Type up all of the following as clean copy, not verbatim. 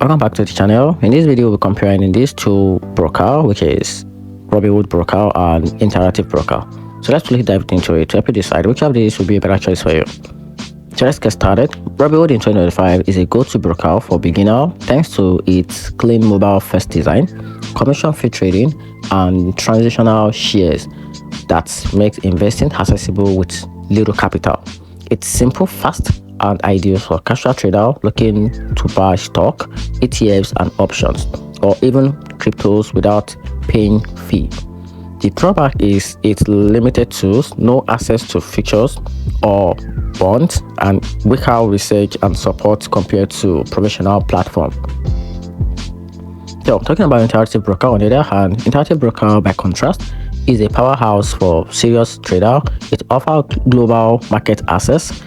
Welcome back to the channel. In this video, we're comparing these two brokers, which is Robinhood broker and Interactive broker. So let's really dive into it to help you decide which of these will be a better choice for you. So let's get started. Robinhood in 2025 is a go-to broker for beginner thanks to its clean mobile-first design, commission-free trading, and transitional shares that makes investing accessible with little capital. It's simple, fast, and ideal for casual trader looking to buy stock, ETFs, and options, or even cryptos without paying fee. The drawback is its limited tools, no access to features or bonds, and weaker research and support compared to professional platform. So, talking about Interactive broker, on the other hand, Interactive broker, by contrast, is a powerhouse for serious trader. It offers global market access,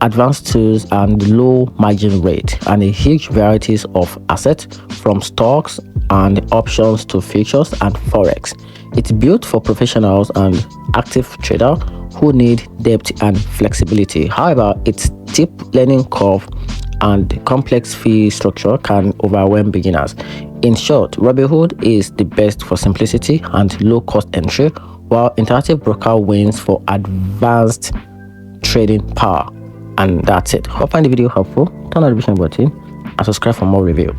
advanced tools, and low margin rate, and a huge varieties of assets from stocks and options to futures and forex. It's built for professionals and active traders who need depth and flexibility. However, its steep learning curve and complex fee structure can overwhelm beginners. In short, Robinhood is the best for simplicity and low cost entry, while Interactive broker wins for advanced trading power. And that's it. Hope you find the video helpful. Turn on the notification button and subscribe for more review.